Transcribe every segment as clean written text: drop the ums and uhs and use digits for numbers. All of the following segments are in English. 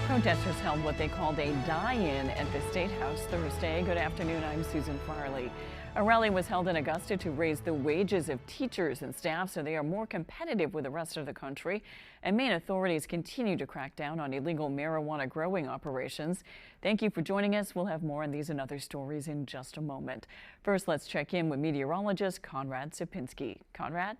Protesters held what they called a die-in at the State House Thursday. Good afternoon, I'm Susan Farley. A rally was held in Augusta to raise the wages of teachers and staff so they are more competitive with the rest of the country. And Maine authorities continue to crack down on illegal marijuana growing operations. Thank you for joining us. We'll have more on these and other stories in just a moment. First, let's check in with meteorologist Conrad Sapinski. Conrad?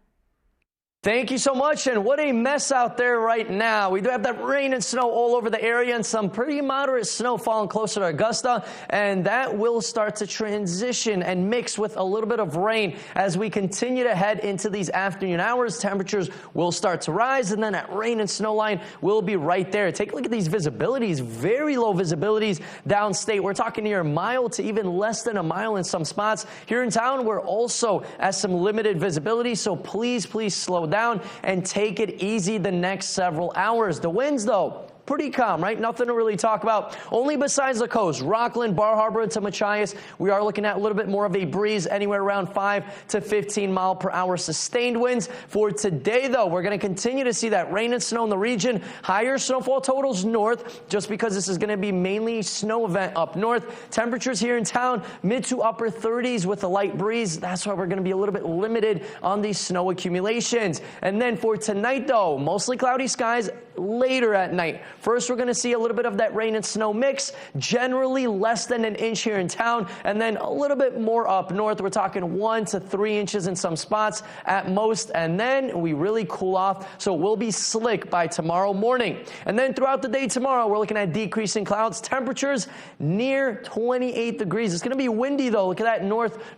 Thank you so much, and what a mess out there right now. We do have that rain and snow all over the area and some pretty moderate snow falling closer to Augusta, and that will start to transition and mix with a little bit of rain as we continue to head into these afternoon hours. Temperatures will start to rise, and then that rain and snow line will be right there. Take a look at these visibilities, very low visibilities downstate. We're talking near a mile to even less than a mile in some spots. Here in town, we're also at some limited visibility, so please slow down and take it easy the next several hours. The winds, though, pretty calm, right? Nothing to really talk about. Only besides the coast, Rockland, Bar Harbor to Machias, we are looking at a little bit more of a breeze, anywhere around 5 to 15 mile per hour sustained winds. For today, though, we're going to continue to see that rain and snow in the region. Higher snowfall totals north, just because this is going to be mainly snow event up north. Temperatures here in town, mid to upper 30s with a light breeze. That's why we're going to be a little bit limited on these snow accumulations. And then for tonight, though, mostly cloudy skies later at night. First, we're going to see a little bit of that rain and snow mix, generally less than an inch here in town, and then a little bit more up north. We're talking 1 to 3 inches in some spots at most, and then we really cool off, so it will be slick by tomorrow morning. And then throughout the day tomorrow, we're looking at decreasing clouds, temperatures near 28 degrees. It's going to be windy, though. Look at that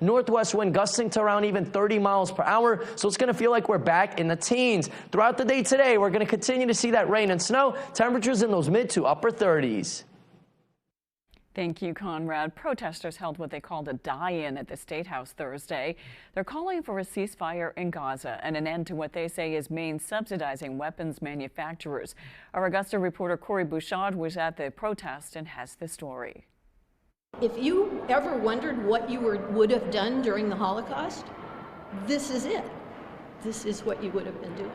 northwest wind gusting to around even 30 miles per hour, so it's going to feel like we're back in the teens. Throughout the day today, we're going to continue to see that rain and snow, temperatures in those mid to upper 30s. Thank you, Conrad. Protesters held what they called a die-in at the State House Thursday. They're calling for a ceasefire in Gaza and an end to what they say is Maine subsidizing weapons manufacturers. Our Augusta reporter Corey Bouchard was at the protest and has the story. If you ever wondered what you would have done during the Holocaust, this is it. This is what you would have been doing.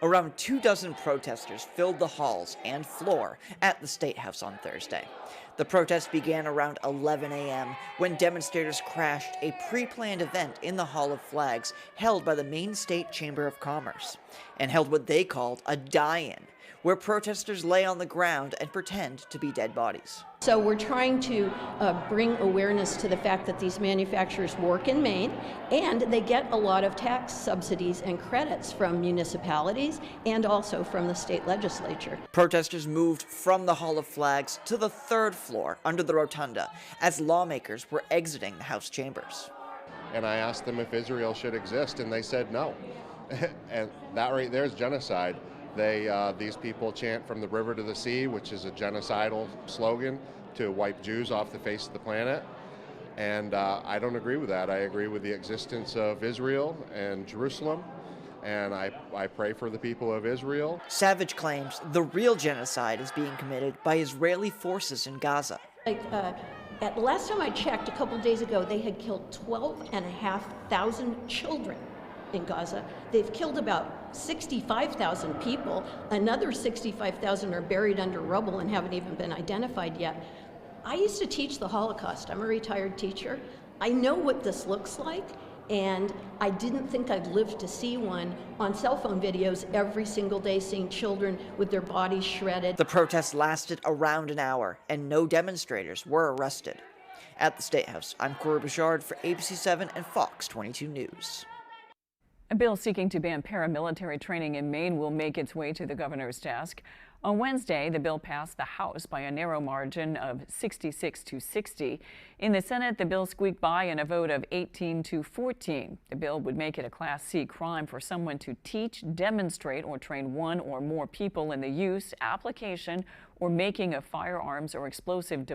Around 24 protesters filled the halls and floor at the State House on Thursday. The protest began around 11 a.m. when demonstrators crashed a pre-planned event in the Hall of Flags held by the Maine State Chamber of Commerce, and held what they called a die-in, where protesters lay on the ground and pretend to be dead bodies. So we're trying to bring awareness to the fact that these manufacturers work in Maine and they get a lot of tax subsidies and credits from municipalities and also from the state legislature. Protesters moved from the Hall of Flags to the third floor under the rotunda as lawmakers were exiting the House chambers. And I asked them if Israel should exist, and they said no. And that right there is genocide. These people chant from the river to the sea, which is a genocidal slogan to wipe Jews off the face of the planet. And I don't agree with that. I agree with the existence of Israel and Jerusalem, and I pray for the people of Israel. Savage claims the real genocide is being committed by Israeli forces in Gaza. At last time I checked, a couple days ago, they had killed 12,500 children in Gaza. They've killed about 65,000 people. Another 65,000 are buried under rubble and haven't even been identified yet. I used to teach the Holocaust. I'm a retired teacher. I know what this looks like, and I didn't think I'd live to see one on cell phone videos every single day, seeing children with their bodies shredded. The protest lasted around an hour, and no demonstrators were arrested. At the State House, I'm Corey Bouchard for ABC7 and Fox 22 News. A bill seeking to ban paramilitary training in Maine will make its way to the governor's desk. On Wednesday, the bill passed the House by a narrow margin of 66 to 60. In the Senate, the bill squeaked by in a vote of 18 to 14. The bill would make it a Class C crime for someone to teach, demonstrate, or train one or more people in the use, application, or making of firearms or explosive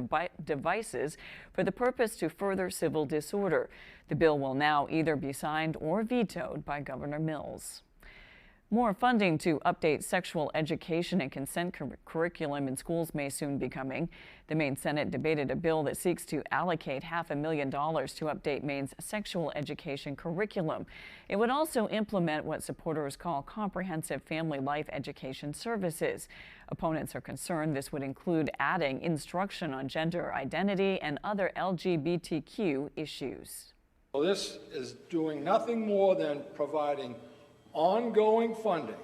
devices for the purpose to further civil disorder. The bill will now either be signed or vetoed by Governor Mills. More funding to update sexual education and consent curriculum in schools may soon be coming. The Maine Senate debated a bill that seeks to allocate $500,000 to update Maine's sexual education curriculum. It would also implement what supporters call comprehensive family life education services. Opponents are concerned this would include adding instruction on gender identity and other LGBTQ issues. Well, this is doing nothing more than providing ongoing funding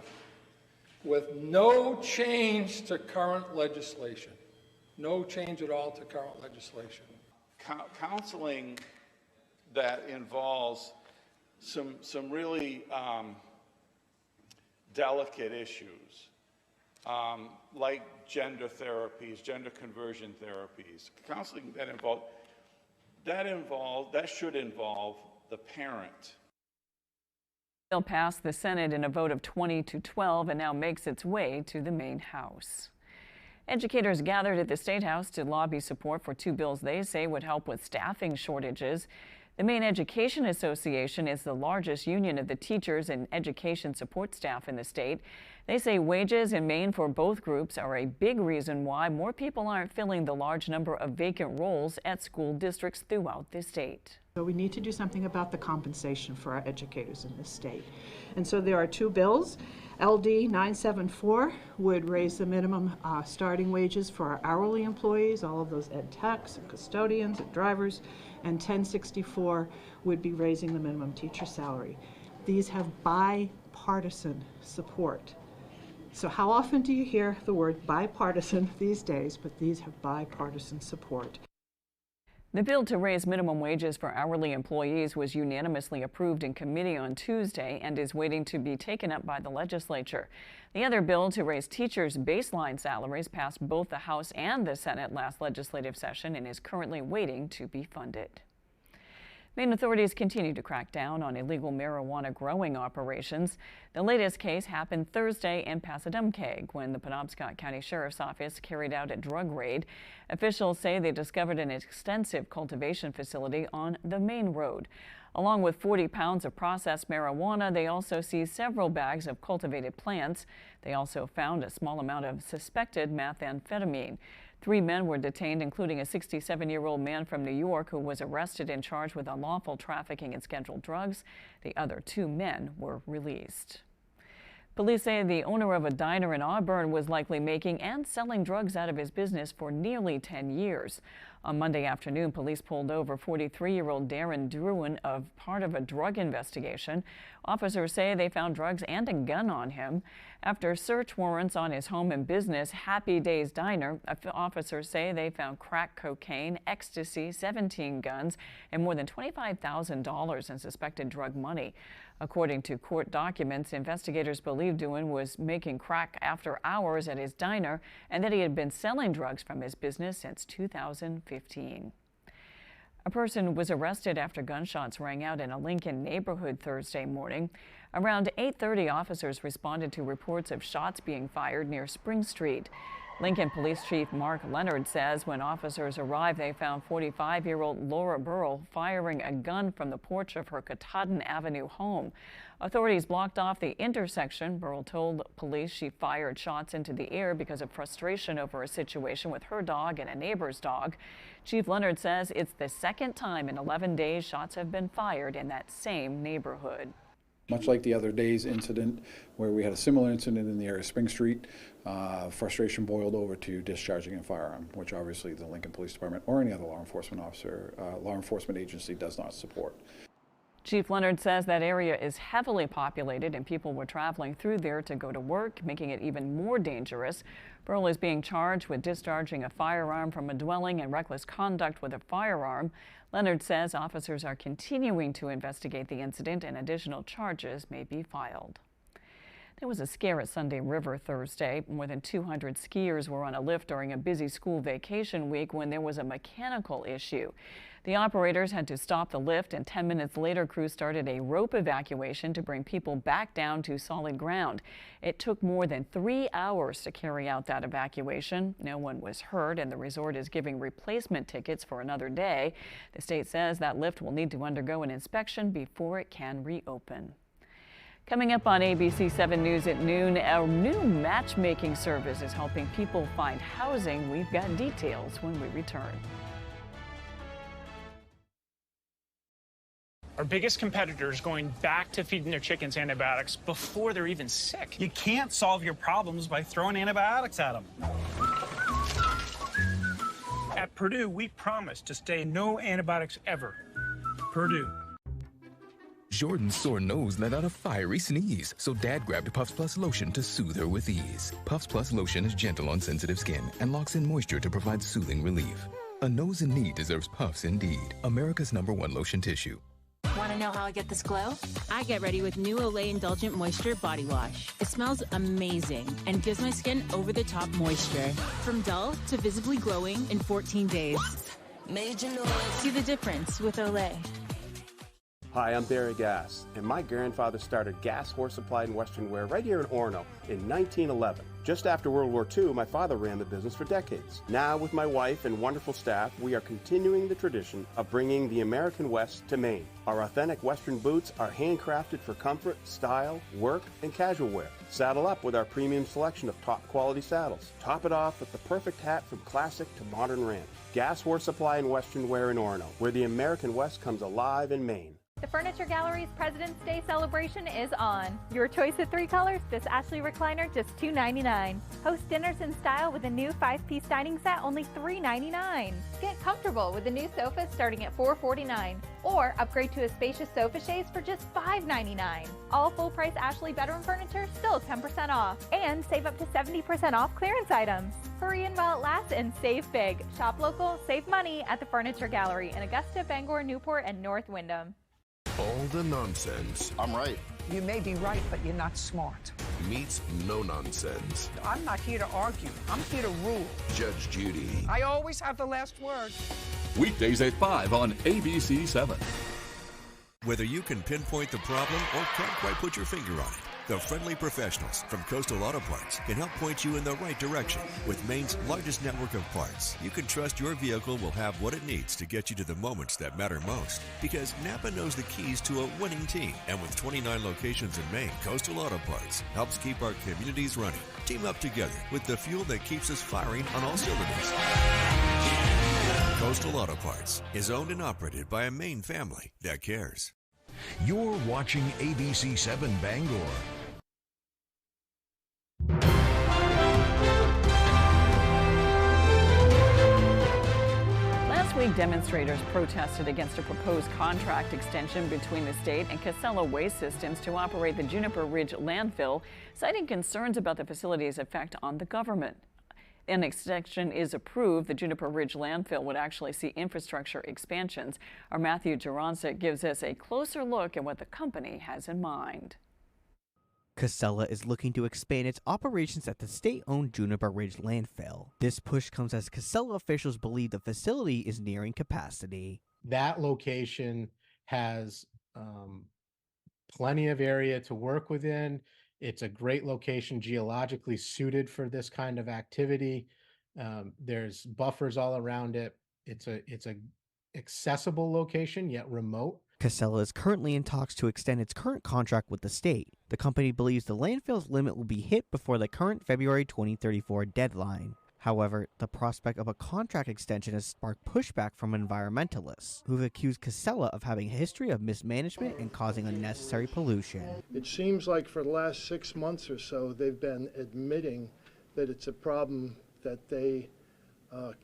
with no change to current legislation. No change at all to current legislation. Counseling that involves some really delicate issues, like gender therapies, gender conversion therapies. Counseling that should involve the parent. The bill passed the Senate in a vote of 20-12 and now makes its way to the Maine House. Educators gathered at the State House to lobby support for two bills they say would help with staffing shortages. The Maine Education Association is the largest union of the teachers and education support staff in the state. They say wages in Maine for both groups are a big reason why more people aren't filling the large number of vacant roles at school districts throughout the state. So we need to do something about the compensation for our educators in this state. And so there are two bills. LD 974 would raise the minimum starting wages for our hourly employees, all of those ed techs and custodians and drivers, and 1064 would be raising the minimum teacher salary. These have bipartisan support. So how often do you hear the word bipartisan these days? But these have bipartisan support. The bill to raise minimum wages for hourly employees was unanimously approved in committee on Tuesday and is waiting to be taken up by the legislature. The other bill to raise teachers' baseline salaries passed both the House and the Senate last legislative session and is currently waiting to be funded. Maine authorities continue to crack down on illegal marijuana growing operations. The latest case happened Thursday in Passadumkeag when the Penobscot County Sheriff's Office carried out a drug raid. Officials say they discovered an extensive cultivation facility on the main road. Along with 40 pounds of processed marijuana, they also seized several bags of cultivated plants. They also found a small amount of suspected methamphetamine. 3 men were detained, including a 67-year-old man from New York who was arrested and charged with unlawful trafficking in scheduled drugs. The other 2 men were released. Police say the owner of a diner in Auburn was likely making and selling drugs out of his business for nearly 10 years. On Monday afternoon, police pulled over 43-year-old Darren Druin of part of a drug investigation. Officers say they found drugs and a gun on him. After search warrants on his home and business, Happy Days Diner, officers say they found crack cocaine, ecstasy, 17 guns, and more than $25,000 in suspected drug money. According to court documents, investigators believe Druin was making crack after hours at his diner and that he had been selling drugs from his business since 2015. A person was arrested after gunshots rang out in a Lincoln neighborhood Thursday morning. Around 8:30, officers responded to reports of shots being fired near Spring Street. Lincoln Police Chief Mark Leonard says when officers arrived, they found 45-year-old Laura Burrell firing a gun from the porch of her Katahdin Avenue home. Authorities blocked off the intersection. Burrell told police she fired shots into the air because of frustration over a situation with her dog and a neighbor's dog. Chief Leonard says it's the second time in 11 days shots have been fired in that same neighborhood. Much like the other day's incident where we had a similar incident in the area of Spring Street, frustration boiled over to discharging a firearm, which obviously the Lincoln Police Department or any other law enforcement agency does not support. Chief Leonard says that area is heavily populated and people were traveling through there to go to work, making it even more dangerous. Burrell is being charged with discharging a firearm from a dwelling and reckless conduct with a firearm. Leonard says officers are continuing to investigate the incident and additional charges may be filed. There was a scare at Sunday River Thursday. More than 200 skiers were on a lift during a busy school vacation week when there was a mechanical issue. The operators had to stop the lift, and 10 minutes later, crews started a rope evacuation to bring people back down to solid ground. It took more than 3 hours to carry out that evacuation. No one was hurt, and the resort is giving replacement tickets for another day. The state says that lift will need to undergo an inspection before it can reopen. Coming up on ABC 7 News at noon, our new matchmaking service is helping people find housing. We've got details when we return. Our biggest competitor is going back to feeding their chickens antibiotics before they're even sick. You can't solve your problems by throwing antibiotics at them. At Purdue, we promise to stay no antibiotics ever. Purdue. Jordan's sore nose let out a fiery sneeze, so Dad grabbed Puffs Plus lotion to soothe her with ease. Puffs Plus lotion is gentle on sensitive skin and locks in moisture to provide soothing relief. A nose in need deserves Puffs indeed. America's #1 lotion tissue. Want to know how I get this glow? I get ready with new Olay Indulgent Moisture Body Wash. It smells amazing and gives my skin over-the-top moisture. From dull to visibly glowing in 14 days. Major noise. See the difference with Olay. Hi, I'm Barry Gass, and my grandfather started Gass Horse Supply and Western Wear right here in Orono in 1911. Just after World War II, my father ran the business for decades. Now, with my wife and wonderful staff, we are continuing the tradition of bringing the American West to Maine. Our authentic Western boots are handcrafted for comfort, style, work, and casual wear. Saddle up with our premium selection of top quality saddles. Top it off with the perfect hat from classic to modern ranch. Gass Horse Supply and Western Wear in Orono, where the American West comes alive in Maine. The Furniture Gallery's President's Day celebration is on. Your choice of 3 colors, this Ashley recliner, just $2.99. Host dinners in style with a new 5-piece dining set, only $3.99. Get comfortable with a new sofa starting at $4.49. Or upgrade to a spacious sofa chaise for just $5.99. All full-price Ashley bedroom furniture, still 10% off. And save up to 70% off clearance items. Hurry in while it lasts and save big. Shop local, save money at the Furniture Gallery in Augusta, Bangor, Newport, and North Windham. All the nonsense. I'm right. You may be right, but you're not smart. Meets no nonsense. I'm not here to argue. I'm here to rule. Judge Judy. I always have the last word. Weekdays at 5 on ABC 7. Whether you can pinpoint the problem or can't quite put your finger on it, the friendly professionals from Coastal Auto Parts can help point you in the right direction. With Maine's largest network of parts, you can trust your vehicle will have what it needs to get you to the moments that matter most. Because Napa knows the keys to a winning team. And with 29 locations in Maine, Coastal Auto Parts helps keep our communities running. Team up together with the fuel that keeps us firing on all cylinders. Coastal Auto Parts is owned and operated by a Maine family that cares. You're watching ABC 7 Bangor. Last week, demonstrators protested against a proposed contract extension between the state and Casella Waste Systems to operate the Juniper Ridge landfill, citing concerns about the facility's effect on the government. An extension is approved, the Juniper Ridge landfill would actually see infrastructure expansions. Our Matthew Jurancic gives us a closer look at what the company has in mind. Casella is looking to expand its operations at the state-owned Juniper Ridge landfill. This push comes as Casella officials believe the facility is nearing capacity. That location has plenty of area to work within. It's a great location, geologically suited for this kind of activity. There's buffers all around it. It's a accessible location, yet remote. Casella is currently in talks to extend its current contract with the state. The company believes the landfill's limit will be hit before the current February 2034 deadline. However, the prospect of a contract extension has sparked pushback from environmentalists, who've accused Casella of having a history of mismanagement and causing unnecessary pollution. It seems like for the last 6 months or so, they've been admitting that it's a problem that they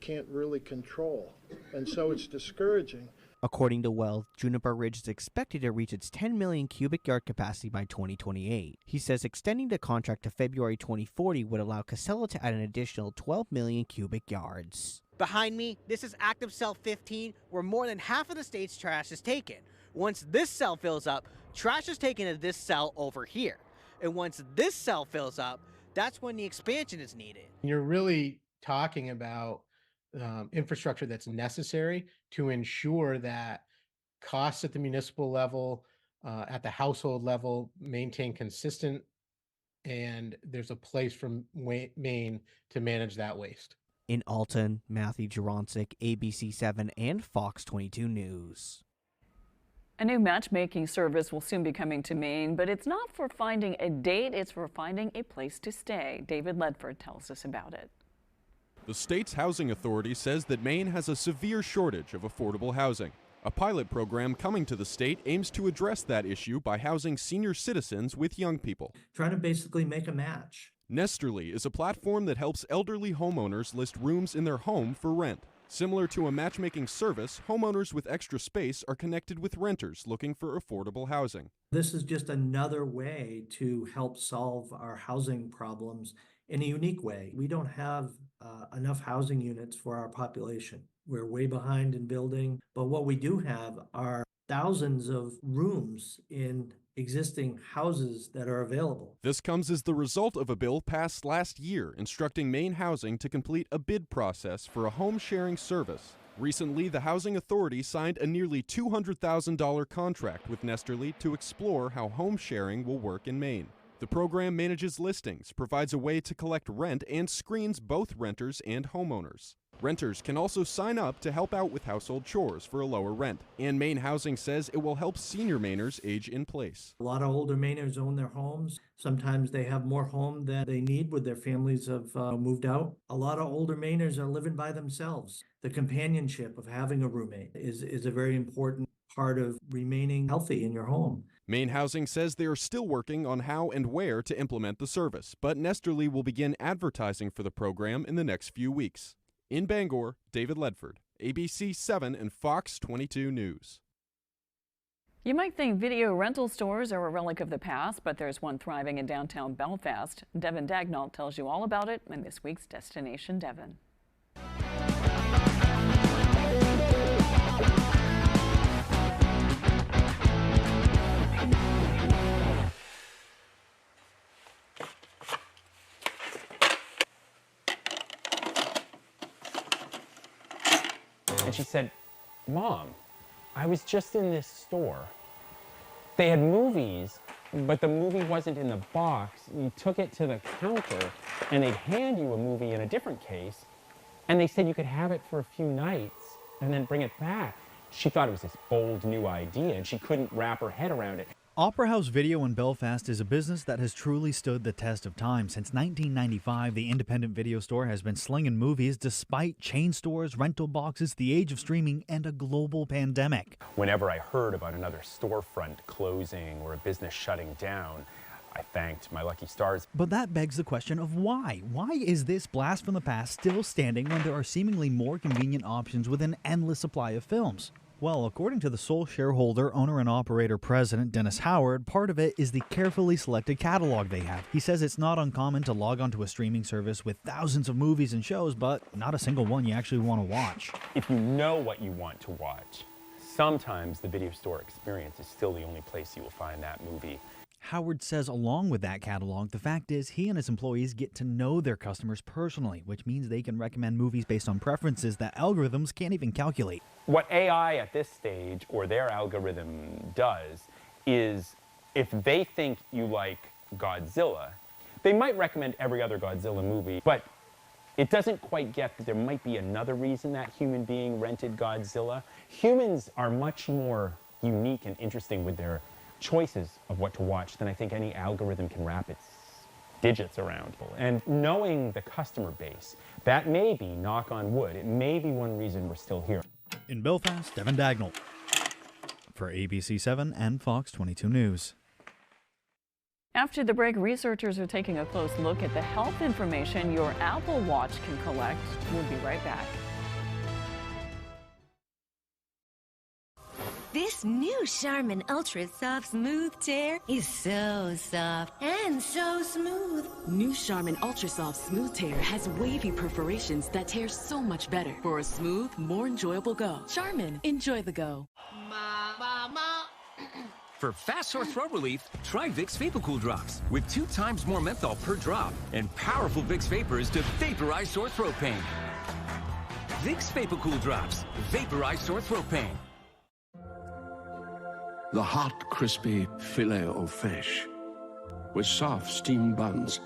can't really control. And so it's discouraging. According to Wells, Juniper Ridge is expected to reach its 10 million cubic yard capacity by 2028. He says extending the contract to February 2040 would allow Casella to add an additional 12 million cubic yards. Behind me, this is active cell 15, where more than half of the state's trash is taken. Once this cell fills up, trash is taken to this cell over here. And once this cell fills up, that's when the expansion is needed. You're really talking about infrastructure that's necessary to ensure that costs at the municipal level, at the household level, maintain consistent, and there's a place for Maine to manage that waste. In Alton, Matthew Jurancic, ABC 7 and Fox 22 News. A new matchmaking service will soon be coming to Maine, but it's not for finding a date, it's for finding a place to stay. David Ledford tells us about it. The state's housing authority says that Maine has a severe shortage of affordable housing. A pilot program coming to the state aims to address that issue by housing senior citizens with young people. Trying to basically make a match. Nesterly is a platform that helps elderly homeowners list rooms in their home for rent. Similar to a matchmaking service, homeowners with extra space are connected with renters looking for affordable housing. This is just another way to help solve our housing problems in a unique way. We don't have enough housing units for our population. We're way behind in building, but what we do have are thousands of rooms in existing houses that are available. This comes as the result of a bill passed last year instructing Maine Housing to complete a bid process for a home sharing service. Recently, the Housing Authority signed a nearly $200,000 contract with Nesterly to explore how home sharing will work in Maine. The program manages listings, provides a way to collect rent, and screens both renters and homeowners. Renters can also sign up to help out with household chores for a lower rent. And Maine Housing says it will help senior Mainers age in place. A lot of older Mainers own their homes. Sometimes they have more home than they need with their families have moved out. A lot of older Mainers are living by themselves. The companionship of having a roommate is a very important part of remaining healthy in your home. Maine Housing says they are still working on how and where to implement the service, but Nesterly will begin advertising for the program in the next few weeks. In Bangor, David Ledford, ABC 7 and Fox 22 News. You might think video rental stores are a relic of the past, but there's one thriving in downtown Belfast. Devin Dagnall tells you all about it in this week's Destination Devon. And she said, "Mom, I was just in this store. They had movies, but the movie wasn't in the box. You took it to the counter, and they'd hand you a movie in a different case, and they said you could have it for a few nights and then bring it back." She thought it was this bold new idea, and she couldn't wrap her head around it. Opera House Video in Belfast is a business that has truly stood the test of time. Since 1995, the independent video store has been slinging movies despite chain stores, rental boxes, the age of streaming, and a global pandemic. Whenever I heard about another storefront closing or a business shutting down, I thanked my lucky stars. But that begs the question of why? Why is this blast from the past still standing when there are seemingly more convenient options with an endless supply of films? Well, according to the sole shareholder, owner and operator president, Dennis Howard, part of it is the carefully selected catalog they have. He says it's not uncommon to log onto a streaming service with thousands of movies and shows, but not a single one you actually want to watch. If you know what you want to watch, sometimes the video store experience is still the only place you will find that movie. Howard says along with that catalog, the fact is he and his employees get to know their customers personally, which means they can recommend movies based on preferences that algorithms can't even calculate. What AI at this stage, or their algorithm does, is if they think you like Godzilla, they might recommend every other Godzilla movie, but it doesn't quite get that there might be another reason that human being rented Godzilla. Humans are much more unique and interesting with their choices of what to watch than I think any algorithm can wrap its digits around. And knowing the customer base, that may be, knock on wood, it may be one reason we're still here. In Belfast, Devin Dagnall for ABC 7 and Fox 22 News. After the break, researchers are taking a close look at the health information your Apple Watch can collect. We'll be right back. This new Charmin Ultra Soft Smooth Tear is so soft and so smooth. New Charmin Ultra Soft Smooth Tear has wavy perforations that tear so much better for a smooth, more enjoyable go. Charmin, enjoy the go. For fast sore throat relief, try Vicks VapoCool Drops with 2 times more menthol per drop and powerful Vicks Vapors to vaporize sore throat pain. Vicks VapoCool Drops, vaporize sore throat pain. The hot, crispy filet o fish with soft steamed buns,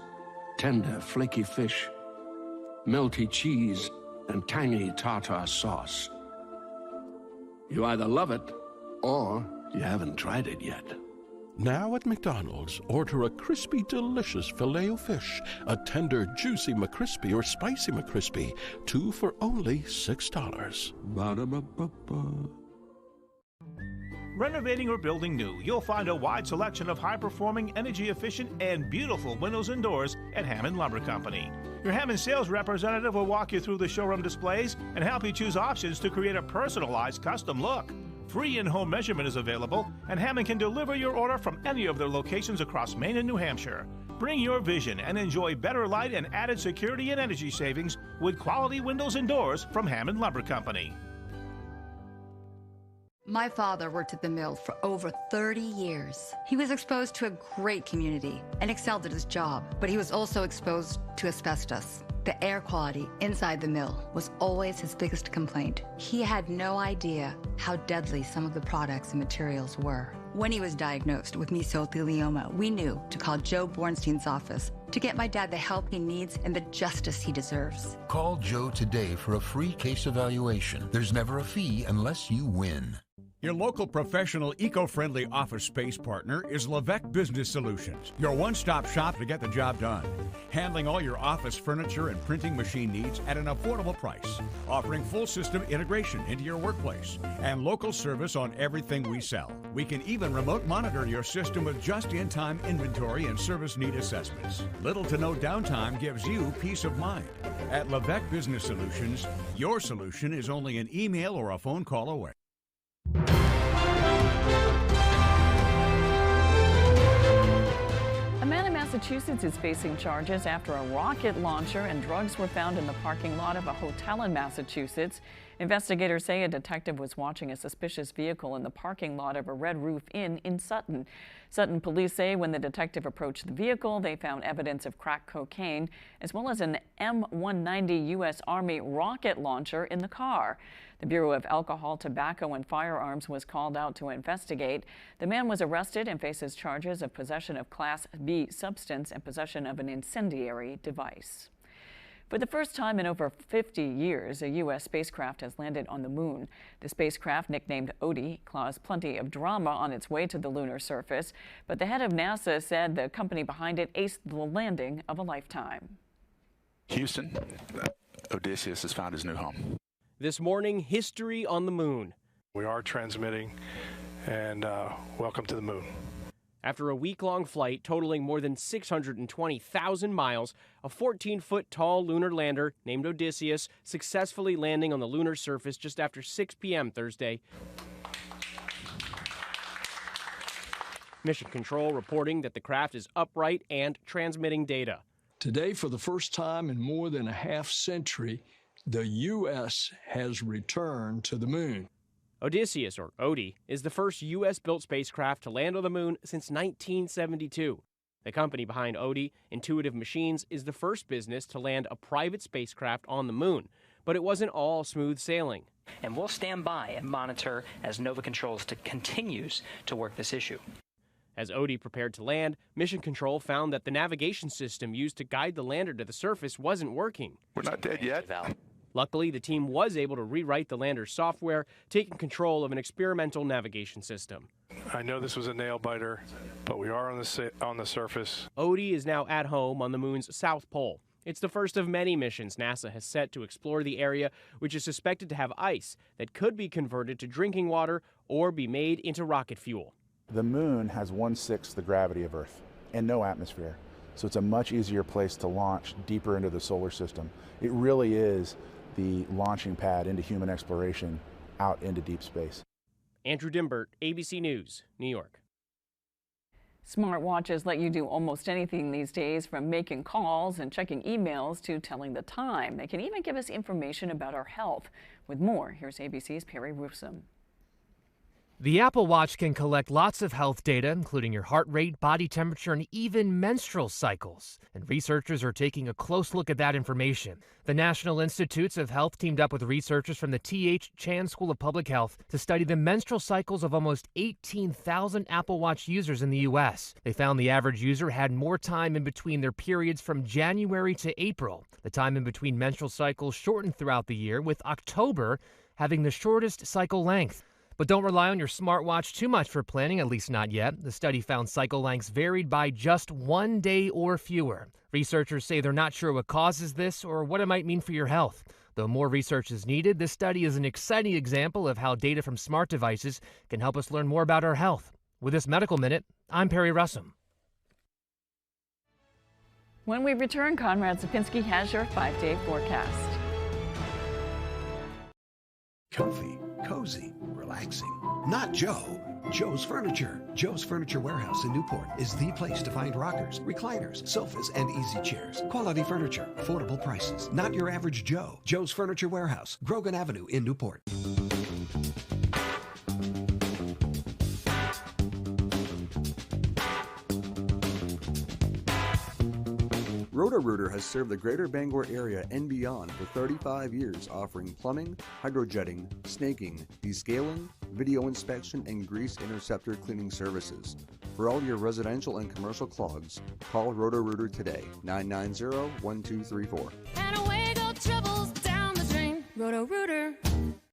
tender, flaky fish, melty cheese, and tangy tartar sauce. You either love it or You haven't tried it yet. Now at McDonald's, order a crispy, delicious Filet-O-Fish, a tender, juicy McCrispy or spicy McCrispy, 2 for only $6. Ba-da-ba-ba-ba. Renovating or building new, you'll find a wide selection of high-performing, energy-efficient, and beautiful windows and doors at Hammond Lumber Company. Your Hammond sales representative will walk you through the showroom displays and help you choose options to create a personalized custom look. Free in-home measurement is available, and Hammond can deliver your order from any of their locations across Maine and New Hampshire. Bring your vision and enjoy better light and added security and energy savings with quality windows and doors from Hammond Lumber Company. My father worked at the mill for over 30 years. He was exposed to a great community and excelled at his job, but he was also exposed to asbestos. The air quality inside the mill was always his biggest complaint. He had no idea how deadly some of the products and materials were. When he was diagnosed with mesothelioma, we knew to call Joe Bornstein's office to get my dad the help he needs and the justice he deserves. Call Joe today for a free case evaluation. There's never a fee unless you win. Your local professional, eco-friendly office space partner is WVII Business Solutions, your one-stop shop to get the job done. Handling all your office furniture and printing machine needs at an affordable price. Offering full system integration into your workplace and local service on everything we sell. We can even remote monitor your system with just-in-time inventory and service need assessments. Little to no downtime gives you peace of mind. At WVII Business Solutions, your solution is only an email or a phone call away. A man in Massachusetts is facing charges after a rocket launcher and drugs were found in the parking lot of a hotel in Massachusetts. Investigators say a detective was watching a suspicious vehicle in the parking lot of a Red Roof Inn in Sutton. Sutton police say when the detective approached the vehicle, they found evidence of crack cocaine as well as an M190 U.S. Army rocket launcher in the car. The Bureau of Alcohol, Tobacco, and Firearms was called out to investigate. The man was arrested and faces charges of possession of Class B substance and possession of an incendiary device. For the first time in over 50 years, a U.S. spacecraft has landed on the moon. The spacecraft, nicknamed Odie, caused plenty of drama on its way to the lunar surface, but the head of NASA said the company behind it aced the landing of a lifetime. Houston, Odysseus has found his new home. This morning, history on the moon. We are transmitting, and welcome to the moon. After a week-long flight totaling more than 620,000 miles, a 14-foot tall lunar lander named Odysseus successfully landing on the lunar surface just after 6 p.m. Thursday. Mission Control reporting that the craft is upright and transmitting data. Today, for the first time in more than a half-century, the U.S. has returned to the moon. Odysseus, or Odie, is the first U.S.-built spacecraft to land on the moon since 1972. The company behind Odie, Intuitive Machines, is the first business to land a private spacecraft on the moon. But it wasn't all smooth sailing. And we'll stand by and monitor as Nova Controls continues to work this issue. As Odie prepared to land, Mission Control found that the navigation system used to guide the lander to the surface wasn't working. We're not dead yet. Luckily, the team was able to rewrite the lander's software, taking control of an experimental navigation system. I know this was a nail-biter, but we are on the surface. Odie is now at home on the moon's south pole. It's the first of many missions NASA has set to explore the area, which is suspected to have ice that could be converted to drinking water or be made into rocket fuel. The moon has 1/6 the gravity of Earth and no atmosphere, so it's a much easier place to launch deeper into the solar system. It really is the launching pad into human exploration out into deep space. Andrew Dimbert, ABC News, New York. Smartwatches let you do almost anything these days, from making calls and checking emails to telling the time. They can even give us information about our health. With more, here's ABC's Perry Roofsome. The Apple Watch can collect lots of health data, including your heart rate, body temperature, and even menstrual cycles. And researchers are taking a close look at that information. The National Institutes of Health teamed up with researchers from the T.H. Chan School of Public Health to study the menstrual cycles of almost 18,000 Apple Watch users in the U.S. They found the average user had more time in between their periods from January to April. The time in between menstrual cycles shortened throughout the year, with October having the shortest cycle length. But don't rely on your smartwatch too much for planning, at least not yet. The study found cycle lengths varied by just 1 day or fewer. Researchers say they're not sure what causes this or what it might mean for your health. Though more research is needed, this study is an exciting example of how data from smart devices can help us learn more about our health. With this Medical Minute, I'm Perry Russum. When we return, Conrad Sapinski has your 5-day forecast. Comfy, cozy, relaxing. Not Joe. Joe's Furniture. Joe's Furniture Warehouse in Newport is the place to find rockers, recliners, sofas, and easy chairs. Quality furniture, affordable prices. Not your average Joe. Joe's Furniture Warehouse, Grogan Avenue in Newport. Roto-Rooter has served the greater Bangor area and beyond for 35 years, offering plumbing, hydrojetting, snaking, descaling, video inspection, and grease interceptor cleaning services. For all your residential and commercial clogs, call Roto-Rooter today, 990-1234. And away go troubles down the drain. Roto-Rooter.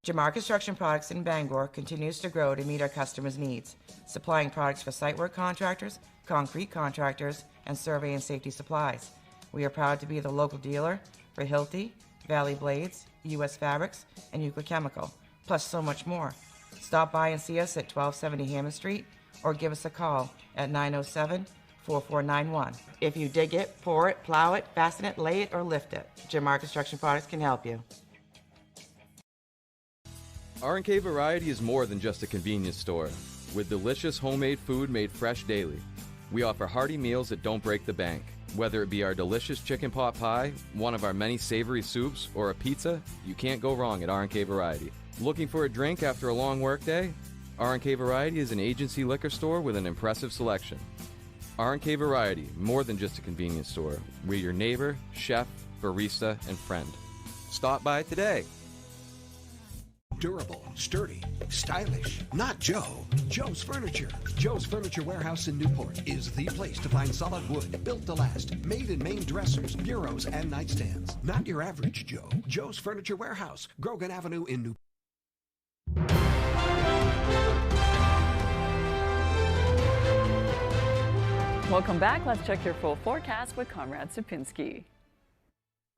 Jamar Construction Products in Bangor continues to grow to meet our customers' needs, supplying products for site work contractors, concrete contractors, and survey and safety supplies. We are proud to be the local dealer for Hilti, Valley Blades, U.S. Fabrics, and Euclid Chemical, plus so much more. Stop by and see us at 1270 Hammond Street or give us a call at 907-4491. If you dig it, pour it, plow it, fasten it, lay it, or lift it, Jamar Construction Products can help you. R&K Variety is more than just a convenience store. With delicious homemade food made fresh daily, we offer hearty meals that don't break the bank. Whether it be our delicious chicken pot pie, one of our many savory soups, or a pizza, you can't go wrong at R&K Variety. Looking for a drink after a long workday? R&K Variety is an agency liquor store with an impressive selection. R&K Variety, more than just a convenience store. We're your neighbor, chef, barista, and friend. Stop by today. Durable, sturdy, stylish. Not Joe. Joe's Furniture. Joe's Furniture Warehouse in Newport is the place to find solid wood, built to last, made in Maine dressers, bureaus, and nightstands. Not your average Joe. Joe's Furniture Warehouse, Grogan Avenue in Newport. Welcome back. Let's check your full forecast with Conrad Sapinski.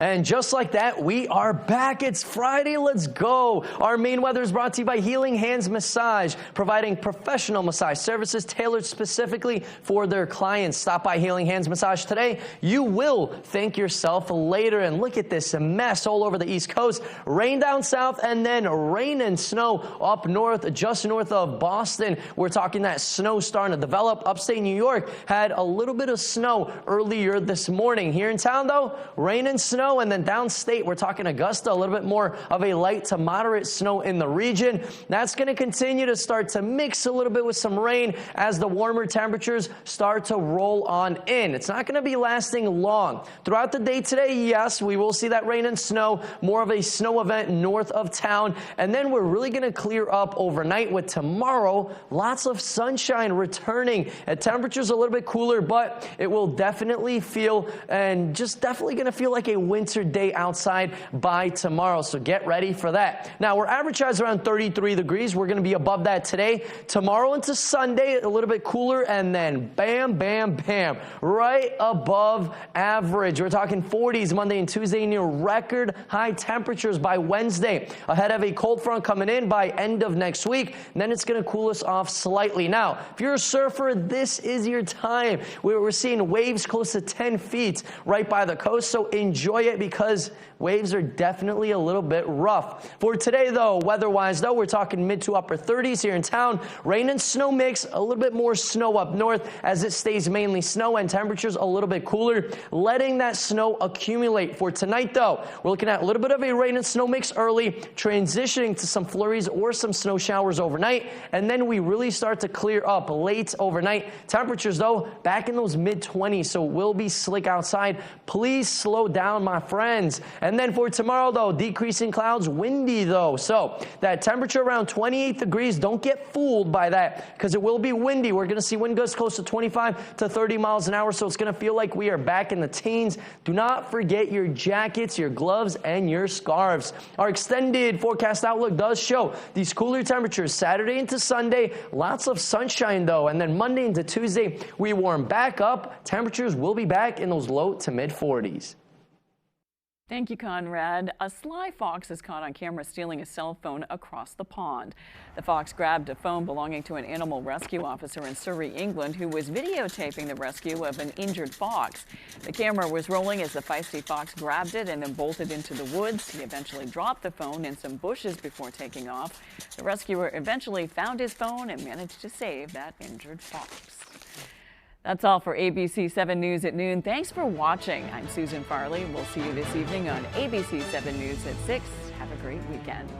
And just like that, we are back. It's Friday. Let's go. Our main weather is brought to you by Healing Hands Massage, providing professional massage services tailored specifically for their clients. Stop by Healing Hands Massage today. You will thank yourself later. And look at this mess all over the East Coast. Rain down south and then rain and snow up north, just north of Boston. We're talking that snow starting to develop. Upstate New York had a little bit of snow earlier this morning. Here in town, though, rain and snow. And then downstate, we're talking Augusta, a little bit more of a light to moderate snow in the region. That's going to continue to start to mix a little bit with some rain as the warmer temperatures start to roll on in. It's not going to be lasting long. Throughout the day today, yes, we will see that rain and snow, more of a snow event north of town. And then we're really going to clear up overnight with tomorrow. Lots of sunshine returning. Temperatures a little bit cooler, but it will definitely feel and just definitely going to feel like a winter day outside by tomorrow, so get ready for that. Now, we're average highs around 33 degrees. We're going to be above that today. Tomorrow into Sunday, a little bit cooler, and then bam, bam, bam, right above average. We're talking 40s Monday and Tuesday, near record high temperatures by Wednesday. Ahead of a cold front coming in by end of next week, and then it's going to cool us off slightly. Now, if you're a surfer, this is your time. We're seeing waves close to 10 feet right by the coast, so enjoy it because waves are definitely a little bit rough. For today, though, weather-wise, though, we're talking mid to upper 30s here in town. Rain and snow mix, a little bit more snow up north as it stays mainly snow and temperatures a little bit cooler, letting that snow accumulate. For tonight, though, we're looking at a little bit of a rain and snow mix early, transitioning to some flurries or some snow showers overnight, and then we really start to clear up late overnight. Temperatures, though, back in those mid-20s, so it will be slick outside. Please slow down my friends. And then for tomorrow, though, decreasing clouds, windy, though. So that temperature around 28 degrees, don't get fooled by that because it will be windy. We're going to see wind gusts close to 25 to 30 miles an hour, so it's going to feel like we are back in the teens. Do not forget your jackets, your gloves, and your scarves. Our extended forecast outlook does show these cooler temperatures Saturday into Sunday. Lots of sunshine, though. And then Monday into Tuesday, we warm back up. Temperatures will be back in those low to mid 40s. Thank you, Conrad. A sly fox is caught on camera stealing a cell phone across the pond. The fox grabbed a phone belonging to an animal rescue officer in Surrey, England, who was videotaping the rescue of an injured fox. The camera was rolling as the feisty fox grabbed it and then bolted into the woods. He eventually dropped the phone in some bushes before taking off. The rescuer eventually found his phone and managed to save that injured fox. That's all for ABC 7 News at noon. Thanks for watching. I'm Susan Farley. We'll see you this evening on ABC 7 News at 6. Have a great weekend.